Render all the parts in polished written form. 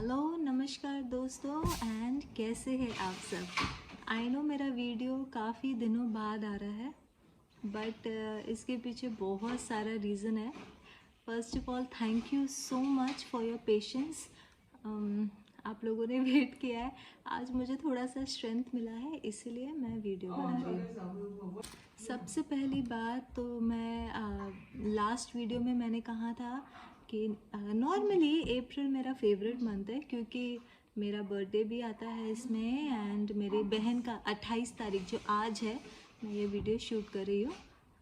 Hello नमस्कार दोस्तों and कैसे हैं आप सब। आई नो मेरा वीडियो काफ़ी दिनों बाद आ रहा है बट इसके पीछे बहुत सारा रीज़न है। First of all thank you so much for your patience. आप लोगों ने वेट किया है। आज मुझे थोड़ा सा स्ट्रेंथ मिला है इसीलिए मैं वीडियो बना रही हूँ। सबसे पहली बात तो मैं लास्ट वीडियो में मैंने कहा था कि नॉर्मली अप्रैल मेरा फेवरेट मंथ है क्योंकि मेरा बर्थडे भी आता है इसमें एंड मेरी बहन का 28 तारीख जो आज है, मैं ये वीडियो शूट कर रही हूँ,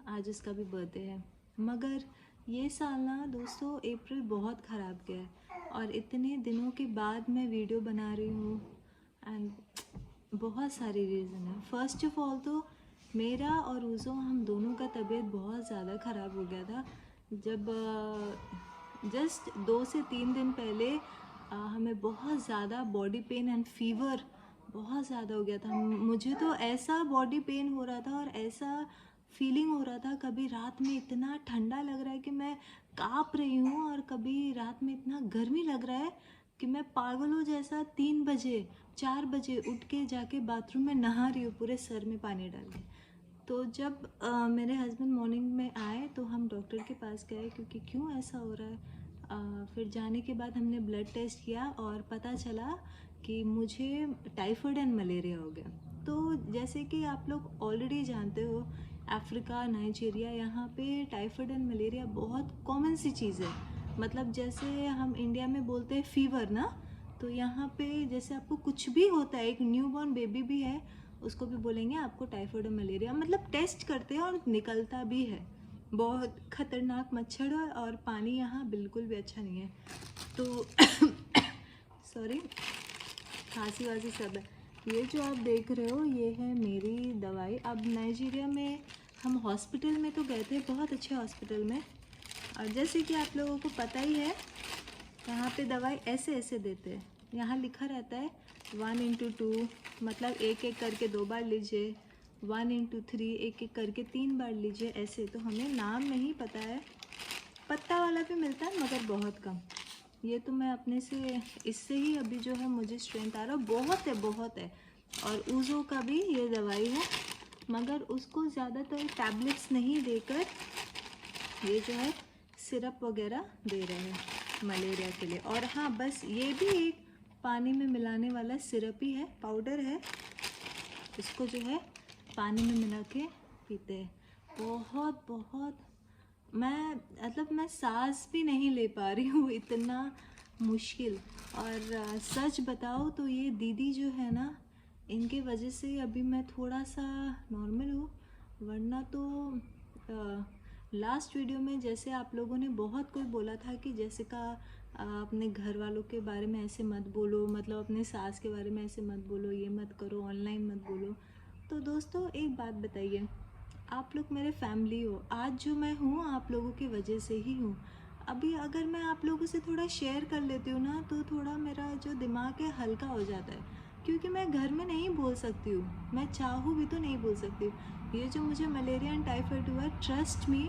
आज उसका भी बर्थडे है। मगर ये साल ना दोस्तों अप्रैल बहुत ख़राब गया है और इतने दिनों के बाद मैं वीडियो बना रही हूँ एंड बहुत सारे रीज़न है। फर्स्ट ऑफ ऑल तो मेरा और उज़ो हम दोनों का तबीयत बहुत ज़्यादा ख़राब हो गया था। जब जस्ट 2 से 3 दिन पहले हमें बहुत ज़्यादा बॉडी पेन एंड फीवर बहुत ज़्यादा हो गया था। मुझे तो ऐसा बॉडी पेन हो रहा था और ऐसा फीलिंग हो रहा था, कभी रात में इतना ठंडा लग रहा है कि मैं काँप रही हूँ और कभी रात में इतना गर्मी लग रहा है कि मैं पागल हो जैसा 3 बजे 4 बजे उठ के जाके बाथरूम में नहा रही हूँ पूरे सर में पानी डाल के। तो जब मेरे हस्बैंड मॉर्निंग में आए तो हम डॉक्टर के पास गए क्योंकि क्यों ऐसा हो रहा है। फिर जाने के बाद हमने ब्लड टेस्ट किया और पता चला कि मुझे टाइफाइड एंड मलेरिया हो गया। तो जैसे कि आप लोग ऑलरेडी जानते हो, अफ्रीका नाइजीरिया यहाँ पे टाइफाइड एंड मलेरिया बहुत कॉमन सी चीज़ है। मतलब जैसे हम इंडिया में बोलते हैं फीवर ना, तो यहाँ पे जैसे आपको कुछ भी होता है, एक न्यूबॉर्न बेबी भी है उसको भी बोलेंगे आपको टाइफाइड और मलेरिया। मतलब टेस्ट करते हैं और निकलता भी है। बहुत ख़तरनाक मच्छर है और पानी यहाँ बिल्कुल भी अच्छा नहीं है। तो सॉरी, खांसी वासी सब है। ये जो आप देख रहे हो ये है मेरी दवाई। अब नाइजीरिया में हम हॉस्पिटल में तो गए थे, बहुत अच्छे हॉस्पिटल में, और जैसे कि आप लोगों को पता ही है यहाँ पे दवाई ऐसे ऐसे देते हैं। यहाँ लिखा रहता है 1/2, मतलब एक एक करके 2 बार लीजिए, 1/3 एक एक करके 3 बार लीजिए, ऐसे। तो हमें नाम नहीं पता है। पत्ता वाला भी मिलता है मगर बहुत कम। ये तो मैं अपने से इससे ही अभी जो है मुझे स्ट्रेंथ आ रहा है, बहुत है। और ऊज़ो का भी ये दवाई है मगर उसको ज़्यादातर टैबलेट्स नहीं देकर ये जो है सिरप वगैरह दे रहे हैं मलेरिया के लिए। और हाँ, बस ये भी एक पानी में मिलाने वाला सिरप ही है, पाउडर है, इसको जो है पानी में मिला के पीते हैं। बहुत मैं सांस भी नहीं ले पा रही हूँ, इतना मुश्किल। और सच बताओ तो ये दीदी जो है ना, इनके वजह से अभी मैं थोड़ा सा नॉर्मल हूँ, वरना तो लास्ट वीडियो में जैसे आप लोगों ने बहुत कोई बोला था कि जैसिका अपने घर वालों के बारे में ऐसे मत बोलो, मतलब अपने सास के बारे में ऐसे मत बोलो, ये मत करो, ऑनलाइन मत बोलो। तो दोस्तों एक बात बताइए, आप लोग मेरे फैमिली हो, आज जो मैं हूँ आप लोगों की वजह से ही हूँ। अभी अगर मैं आप लोगों से थोड़ा शेयर कर लेती हूँ ना तो थोड़ा मेरा जो दिमाग है हल्का हो जाता है, क्योंकि मैं घर में नहीं बोल सकती हूँ, मैं चाहूँ भी तो नहीं बोल सकती हूँ। ये जो मुझे मलेरिया एंड टाइफाइड हुआ, ट्रस्ट मी,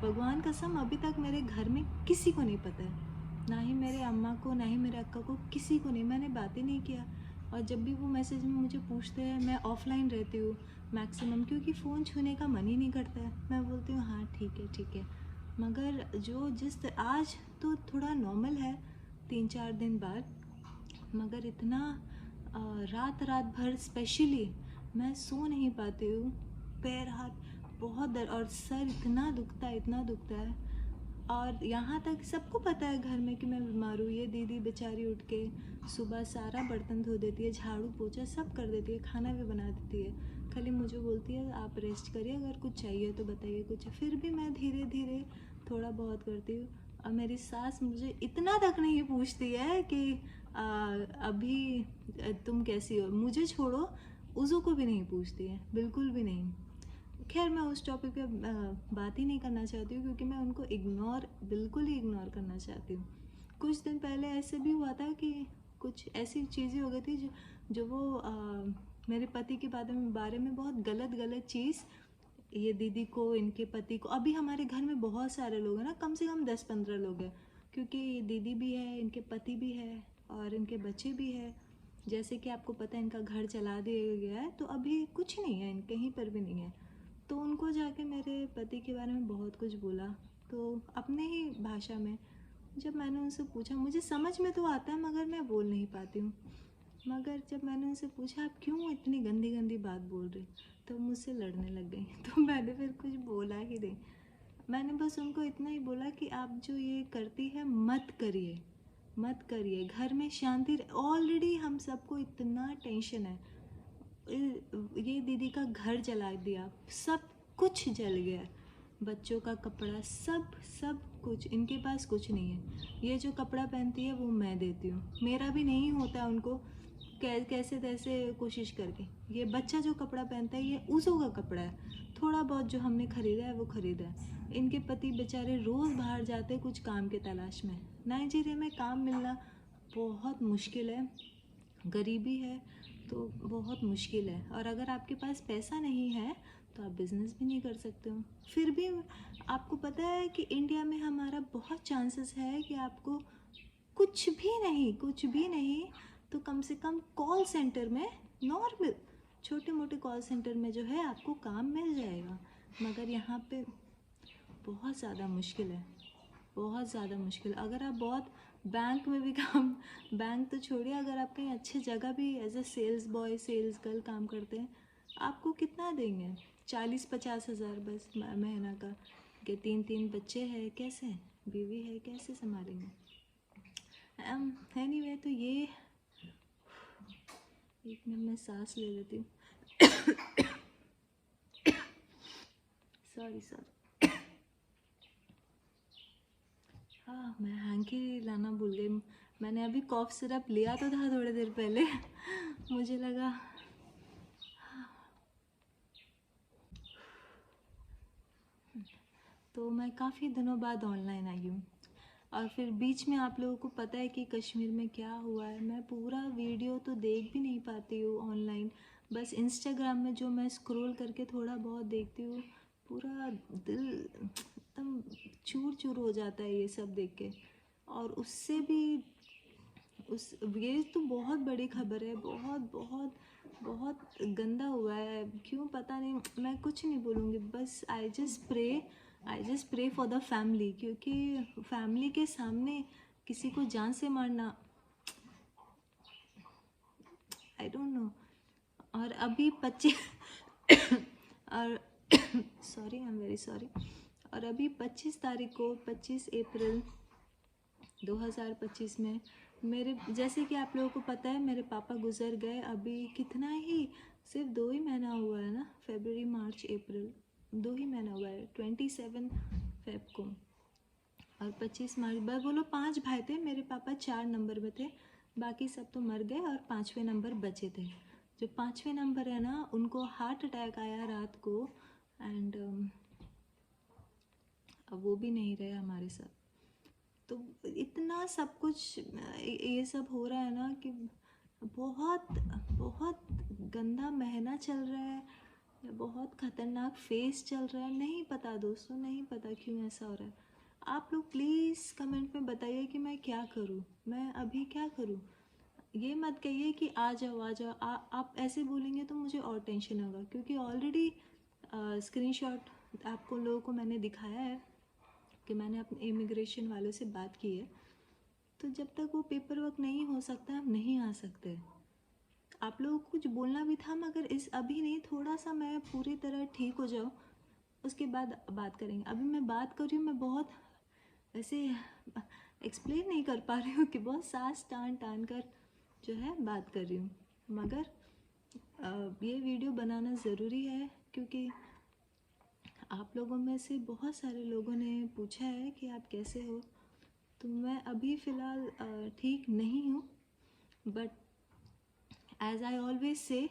भगवान कसम अभी तक मेरे घर में किसी को नहीं पता है, ना ही मेरे अम्मा को, ना ही मेरे अक्का को, किसी को नहीं। मैंने बातें नहीं किया। और जब भी वो मैसेज में मुझे पूछते हैं, मैं ऑफलाइन रहती हूँ मैक्सिमम, क्योंकि फ़ोन छूने का मन ही नहीं करता है। मैं बोलती हूँ हाँ ठीक है। मगर आज तो थोड़ा नॉर्मल है 3-4 दिन बाद, मगर इतना रात भर स्पेशली मैं सो नहीं पाती हूँ। पैर हाथ बहुत दर्द और सर इतना दुखता है। और यहाँ तक सबको पता है घर में कि मैं बीमार हूँ। ये दीदी बेचारी उठ के सुबह सारा बर्तन धो देती है, झाड़ू पोछा सब कर देती है, खाना भी बना देती है। खाली मुझे बोलती है आप रेस्ट करिए, अगर कुछ चाहिए तो बताइए कुछ। फिर भी मैं धीरे धीरे थोड़ा बहुत करती हूँ। और मेरी सास मुझे इतना तक नहीं पूछती है कि अभी तुम कैसी हो, मुझे छोड़ो, उज़ू को भी नहीं पूछती है, बिल्कुल भी नहीं। खैर मैं उस टॉपिक पे बात ही नहीं करना चाहती हूँ क्योंकि मैं उनको बिल्कुल ही इग्नोर करना चाहती हूँ। कुछ दिन पहले ऐसे भी हुआ था कि कुछ ऐसी चीज़ें हो गई थी जो वो मेरे पति के बारे में बहुत गलत चीज़, ये दीदी को, इनके पति को, अभी हमारे घर में बहुत सारे लोग हैं ना, कम से कम 10-15 लोग हैं, क्योंकि ये दीदी भी है, इनके पति भी है, और इनके बच्चे भी है। जैसे कि आपको पता है इनका घर चला दिया गया है, तो अभी कुछ नहीं है, कहीं पर भी नहीं है। तो उनको जाके मेरे पति के बारे में बहुत कुछ बोला, तो अपने ही भाषा में। जब मैंने उनसे पूछा, मुझे समझ में तो आता है मगर मैं बोल नहीं पाती हूँ। मगर जब मैंने उनसे पूछा आप क्यों इतनी गंदी गंदी बात बोल रही, तो मुझसे लड़ने लग गई। तो मैंने फिर कुछ बोला ही नहीं। मैंने बस उनको इतना ही बोला कि आप जो ये करती है मत करिए, मत करिए, घर में शांति। ऑलरेडी हम सबको इतना टेंशन है, ये दीदी का घर जला दिया, सब कुछ जल गया, बच्चों का कपड़ा, सब सब कुछ। इनके पास कुछ नहीं है। ये जो कपड़ा पहनती है वो मैं देती हूँ, मेरा भी नहीं होता है उनको कैसे तैसे कोशिश करके। ये बच्चा जो कपड़ा पहनता है ये उज़ो का कपड़ा है, थोड़ा बहुत जो हमने ख़रीदा है वो ख़रीदा है। इनके पति बेचारे रोज़ बाहर जाते हैं कुछ काम के तलाश में। नाइजीरिया में काम मिलना बहुत मुश्किल है, गरीबी है तो बहुत मुश्किल है। और अगर आपके पास पैसा नहीं है तो आप बिज़नेस भी नहीं कर सकते हो। फिर भी आपको पता है कि इंडिया में हमारा बहुत चांसेस है कि आपको कुछ भी नहीं तो कम से कम कॉल सेंटर में, नॉर्मल छोटे मोटे कॉल सेंटर में जो है आपको काम मिल जाएगा। मगर यहाँ पे बहुत ज़्यादा मुश्किल है, बहुत ज़्यादा मुश्किल। अगर आप बहुत बैंक में भी काम, बैंक तो छोड़िए, अगर आप कहीं अच्छी जगह भी as a sales boy sales girl काम करते हैं, आपको कितना देंगे? 40-50 हज़ार बस महीना का। कि 3-3 बच्चे हैं, कैसे बीवी है, कैसे संभालेंगे? एनीवे तो ये, एक मिनट में सांस ले लेती हूँ। सॉरी। हाँ, मैं हैंकी लाना भूल गई। मैंने अभी कॉफ सिरप लिया तो था थोड़ी देर पहले। मुझे लगा तो मैं काफ़ी दिनों बाद ऑनलाइन आई हूँ। और फिर बीच में आप लोगों को पता है कि कश्मीर में क्या हुआ है, मैं पूरा वीडियो तो देख भी नहीं पाती हूँ ऑनलाइन। बस इंस्टाग्राम में जो मैं स्क्रॉल करके थोड़ा बहुत देखती हूँ, पूरा दिल एकदम चूर चूर हो जाता है ये सब देख के। और उससे भी ये तो बहुत बड़ी खबर है, बहुत बहुत बहुत गंदा हुआ है। क्यों पता नहीं, मैं कुछ नहीं बोलूँगी, बस I just pray for the family. क्योंकि फैमिली के सामने किसी को जान से मारना, आई डोंट नो। और अभी 25 और sorry, I am very sorry. और अभी 25 तारीख को, 25 अप्रैल 2025 में मेरे, जैसे कि आप लोगों को पता है मेरे पापा गुजर गए। अभी कितना ही, सिर्फ 2 ही महीना हुआ है ना, फरवरी मार्च अप्रैल, 2 ही महीना हुआ है, 27 फेब को। और 25 मार्च, बस बोलो 5 भाई थे, मेरे पापा 4 नंबर में थे, बाकी सब तो मर गए और 5वें नंबर बचे थे। जो 5वें नंबर है ना, उनको हार्ट अटैक आया रात को। एंड अब वो भी नहीं रहे हमारे साथ। तो इतना सब कुछ ये सब हो रहा है ना कि बहुत बहुत गंदा महीना चल रहा है, बहुत ख़तरनाक फेस चल रहा है। नहीं पता दोस्तों, नहीं पता क्यों ऐसा हो रहा है। आप लोग प्लीज़ कमेंट में बताइए कि मैं क्या करूं, मैं अभी क्या करूं। ये मत कहिए कि आ जाओ आ जाओ, आप ऐसे बोलेंगे तो मुझे और टेंशन होगा। क्योंकि ऑलरेडी स्क्रीनशॉट आपको लोगों को मैंने दिखाया है कि मैंने अपने इमिग्रेशन वालों से बात की है। तो जब तक वो पेपर वर्क नहीं हो सकता हम नहीं आ सकते। आप लोगों को कुछ बोलना भी था मगर इस अभी नहीं, थोड़ा सा मैं पूरी तरह ठीक हो जाऊँ उसके बाद बात करेंगे। अभी मैं बात कर रही हूँ, मैं बहुत ऐसे एक्सप्लेन नहीं कर पा रही हूँ कि बहुत सांस टान टान कर जो है बात कर रही हूँ। मगर ये वीडियो बनाना ज़रूरी है क्योंकि आप लोगों में से बहुत सारे लोगों ने पूछा है कि आप कैसे हो। तो मैं अभी फ़िलहाल ठीक नहीं हूँ, but as I always say,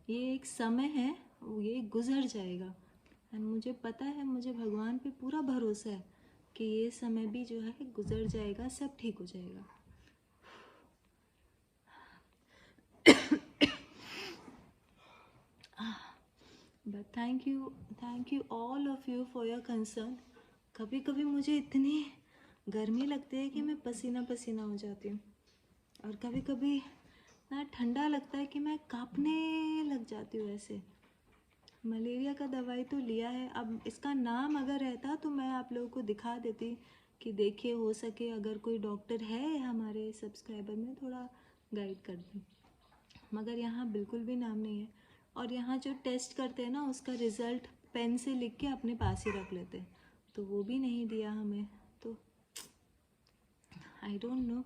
ये एक समय है, ये गुज़र जाएगा। एंड मुझे पता है, मुझे भगवान पे पूरा भरोसा है कि ये समय भी जो है गुज़र जाएगा, सब ठीक हो जाएगा। But thank you all of you for your concern. कभी कभी मुझे इतनी गर्मी लगती है कि मैं पसीना पसीना हो जाती हूँ। और कभी कभी ना ठंडा लगता है कि मैं कांपने लग जाती हूँ ऐसे। मलेरिया का दवाई तो लिया है, अब इसका नाम अगर रहता तो मैं आप लोगों को दिखा देती कि देखिए, हो सके अगर कोई डॉक्टर है हमारे सब्सक्राइबर में, थोड़ा गाइड कर दें। मगर यहाँ बिल्कुल भी नाम नहीं है। और यहाँ जो टेस्ट करते हैं ना, उसका रिज़ल्ट पेन से लिख के अपने पास ही रख लेते हैं, तो वो भी नहीं दिया हमें। तो आई डोंट नो।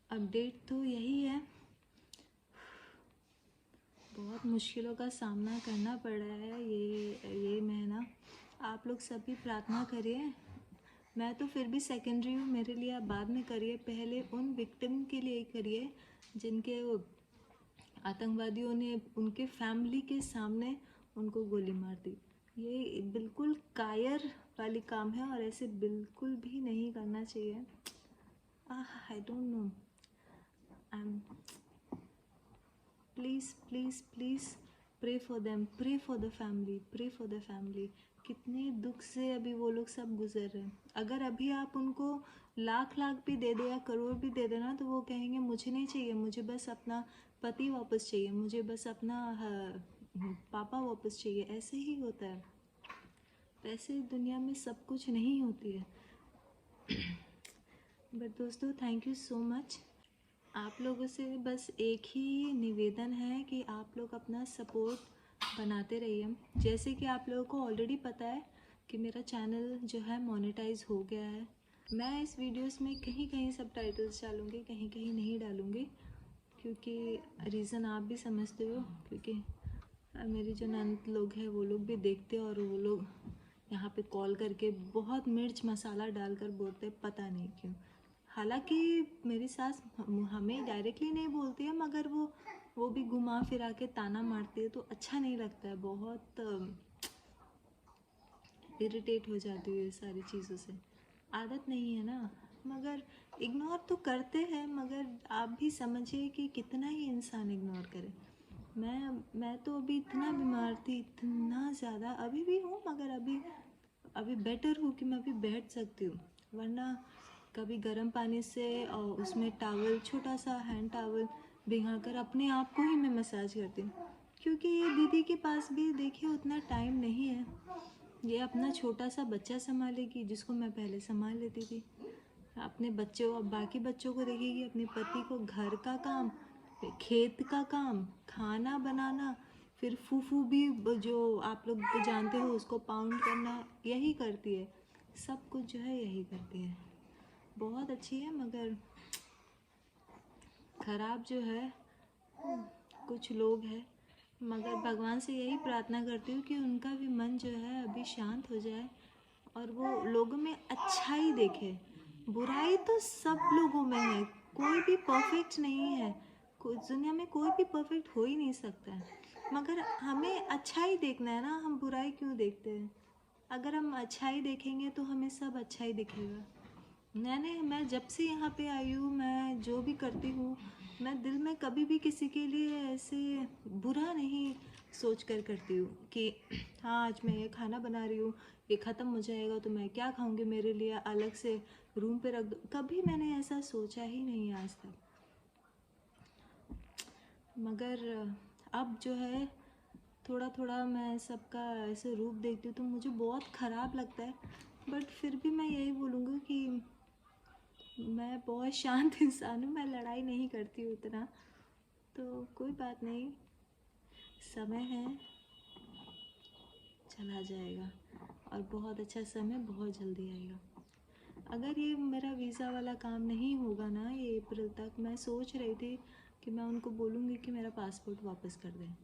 अपडेट तो यही है, बहुत मुश्किलों का सामना करना पड़ रहा है ये महीना। आप लोग सभी प्रार्थना करिए। मैं तो फिर भी सेकेंडरी हूँ, मेरे लिए आप बाद में करिए, पहले उन विक्टिम के लिए करिए जिनके आतंकवादियों ने उनके फैमिली के सामने उनको गोली मार दी। ये बिल्कुल कायर वाली काम है और ऐसे बिल्कुल भी नहीं करना चाहिए। I don't know, I am, please please please pray for them, pray for the family, pray for the family. कितने दुख से अभी वो लोग सब गुजर रहे हैं। अगर अभी आप उनको लाख लाख भी दे दे या करोड़ भी दे देना, तो वो कहेंगे मुझे नहीं चाहिए, मुझे बस अपना पति वापस चाहिए, मुझे बस अपना पापा वापस चाहिए। ऐसे ही होता है, वैसे दुनिया में सब कुछ नहीं होती है। बट दोस्तों, थैंक यू सो मच। आप लोगों से बस एक ही निवेदन है कि आप लोग अपना सपोर्ट बनाते रहिए। जैसे कि आप लोगों को ऑलरेडी पता है कि मेरा चैनल जो है मोनेटाइज हो गया है। मैं इस वीडियोस में कहीं कहीं सबटाइटल्स डालूँगी, कहीं कहीं नहीं डालूँगी, क्योंकि रीज़न आप भी समझते हो। क्योंकि मेरी जो नंद लोग हैं वो लोग भी देखते हैं, और वो लोग यहाँ पे कॉल करके बहुत मिर्च मसाला डालकर बोलते, पता नहीं क्यों। हालांकि मेरी सास हमें डायरेक्टली नहीं बोलती है, मगर वो भी घुमा फिरा के ताना मारती है, तो अच्छा नहीं लगता है, बहुत इरिटेट हो जाती है सारी चीज़ों से। आदत नहीं है ना, मगर इग्नोर तो करते हैं, मगर आप भी समझिए कि कितना ही इंसान इग्नोर करे। मैं तो अभी इतना बीमार थी, इतना ज़्यादा, अभी भी हूँ, मगर अभी बेटर हूँ कि मैं अभी बैठ सकती हूँ। वरना कभी गर्म पानी से और उसमें टावल, छोटा सा हैंड टावल भिगा कर अपने आप को ही मैं मसाज करती हूँ। क्योंकि ये दीदी के पास भी देखिए उतना टाइम नहीं है, ये अपना छोटा सा बच्चा संभालेगी जिसको मैं पहले संभाल लेती थी, अपने बच्चों, अब बाकी बच्चों को देखेगी, अपने पति को, घर का काम, खेत का काम, खाना बनाना, फिर फूफू भी जो आप लोग तो जानते हो उसको पाउंड करना, यही करती है। सब कुछ जो है यही करती है। बहुत अच्छी है, मगर खराब जो है कुछ लोग हैं। मगर भगवान से यही प्रार्थना करती हूँ कि उनका भी मन जो है अभी शांत हो जाए और वो लोगों में अच्छाई देखे। बुराई तो सब लोगों में है, कोई भी परफेक्ट नहीं है, दुनिया में कोई भी परफेक्ट हो ही नहीं सकता है। मगर हमें अच्छाई देखना है ना, हम बुराई क्यों देखते हैं? अगर हम अच्छाई देखेंगे तो हमें सब अच्छाई दिखेगा। मैं जब से यहाँ पे आई हूँ, मैं जो भी करती हूँ, मैं दिल में कभी भी किसी के लिए ऐसे बुरा नहीं सोच कर करती हूँ कि हाँ आज मैं ये खाना बना रही हूँ, ये ख़त्म हो जाएगा तो मैं क्या खाऊंगी, मेरे लिए अलग से रूम पे रख दो। कभी मैंने ऐसा सोचा ही नहीं आज तक। मगर अब जो है थोड़ा थोड़ा मैं सबका ऐसे रूप देखती हूँ तो मुझे बहुत ख़राब लगता है। बट फिर भी मैं यही बोलूँगी कि मैं बहुत शांत इंसान हूँ, मैं लड़ाई नहीं करती हूँ इतना, तो कोई बात नहीं, समय है, चला जाएगा, और बहुत अच्छा समय बहुत जल्दी आएगा। अगर ये मेरा वीज़ा वाला काम नहीं होगा ना ये अप्रैल तक, मैं सोच रही थी कि मैं उनको बोलूँगी कि मेरा पासपोर्ट वापस कर दें।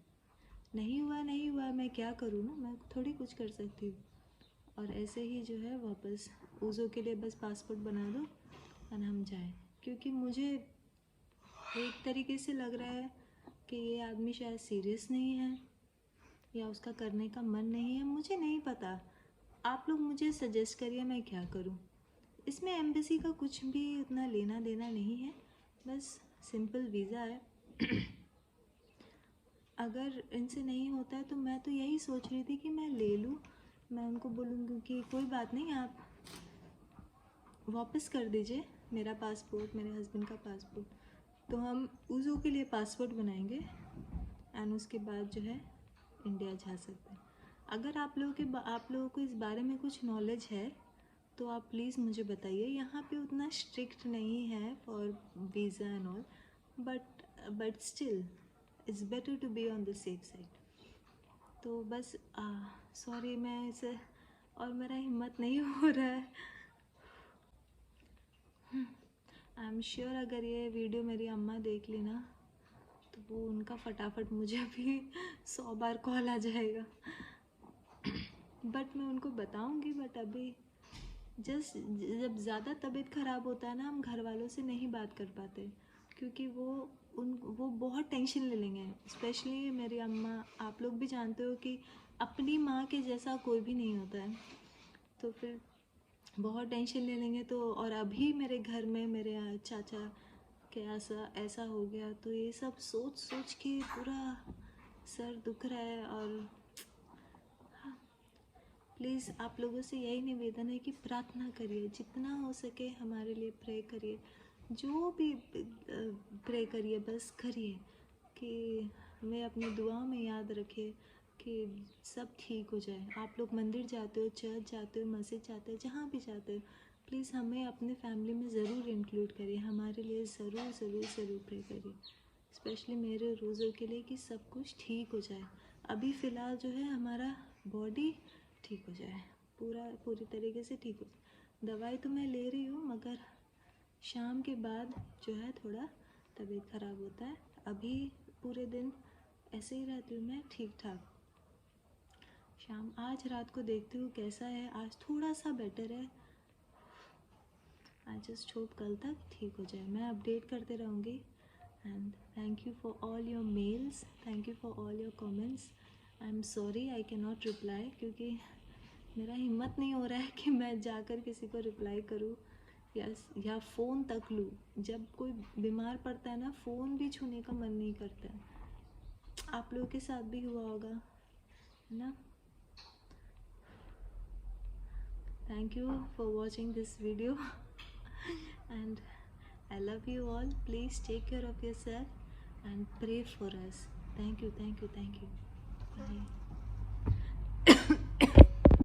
नहीं हुआ नहीं हुआ, मैं क्या करूँ ना, मैं थोड़ी कुछ कर सकती हूँ। और ऐसे ही जो है वापस ऊज़ो के लिए बस पासपोर्ट बना दो और हम जाएं। क्योंकि मुझे एक तरीके से लग रहा है कि ये आदमी शायद सीरियस नहीं है या उसका करने का मन नहीं है, मुझे नहीं पता। आप लोग मुझे सजेस्ट करिए मैं क्या करूं। इसमें एम्बेसी का कुछ भी उतना लेना देना नहीं है, बस सिंपल वीज़ा है। अगर इनसे नहीं होता है तो मैं तो यही सोच रही थी कि मैं ले लूँ। मैं उनको बोलूँगी कि कोई बात नहीं, आप वापस कर दीजिए मेरा पासपोर्ट, मेरे हस्बैंड का पासपोर्ट, तो हम उज़ू के लिए पासपोर्ट बनाएंगे एंड उसके बाद जो है इंडिया जा सकते हैं। अगर आप लोगों को इस बारे में कुछ नॉलेज है तो आप प्लीज़ मुझे बताइए। यहाँ पे उतना स्ट्रिक्ट नहीं है for visa and all, but still it's better to be on the safe side. तो बस सॉरी मैं इसे, और मेरा हिम्मत नहीं हो रहा है। आई एम श्योर अगर ये वीडियो मेरी अम्मा देख ली ना तो वो उनका फटाफट मुझे भी 100 बार कॉल आ जाएगा। बट मैं उनको बताऊंगी, बट अभी जस्ट जब ज़्यादा तबीयत ख़राब होता है ना, हम घर वालों से नहीं बात कर पाते क्योंकि वो बहुत टेंशन ले लेंगे। स्पेशली मेरी अम्मा, आप लोग भी जानते हो कि अपनी माँ के जैसा कोई भी नहीं होता है, तो फिर बहुत टेंशन ले लेंगे। तो और अभी मेरे घर में मेरे चाचा के ऐसा हो गया, तो ये सब सोच सोच के पूरा सर दुख रहा है। और प्लीज़ आप लोगों से यही निवेदन है कि प्रार्थना करिए, जितना हो सके हमारे लिए प्रे करिए, जो भी प्रे करिए बस करिए कि हमें अपनी दुआओं में याद रखे कि सब ठीक हो जाए। आप लोग मंदिर जाते हो, चर्च जाते हो, मस्जिद जाते हो, जहाँ भी जाते हो, प्लीज़ हमें अपने फैमिली में ज़रूर इंक्लूड करिए, हमारे लिए ज़रूर ज़रूर ज़रूर प्रे करिए, स्पेशली मेरे रोज़ों के लिए कि सब कुछ ठीक हो जाए। अभी फ़िलहाल जो है हमारा बॉडी ठीक हो जाए, पूरी तरीके से ठीक हो जाए। दवाई तो मैं ले रही हूँ, मगर शाम के बाद जो है थोड़ा तबीयत ख़राब होता है। अभी पूरे दिन ऐसे ही रहती हूँ मैं ठीक ठाक। शाम आज रात को देखती हूँ कैसा है, आज थोड़ा सा बेटर है। आई जस्ट होप कल तक ठीक हो जाए। मैं अपडेट करते रहूँगी। And thank you for all your mails, thank you for all your comments. I am sorry I can not reply, क्योंकि मेरा हिम्मत नहीं हो रहा है कि मैं जाकर किसी को रिप्लाई करूँ या फ़ोन तक लूँ। जब कोई बीमार पड़ता है ना, फ़ोन भी छूने का मन नहीं करता है। आप लोगों के साथ भी हुआ होगा, है ना? Thank you for watching this video and I love you all. Please take care of yourself and pray for us. Thank you, thank you, thank you. Bye.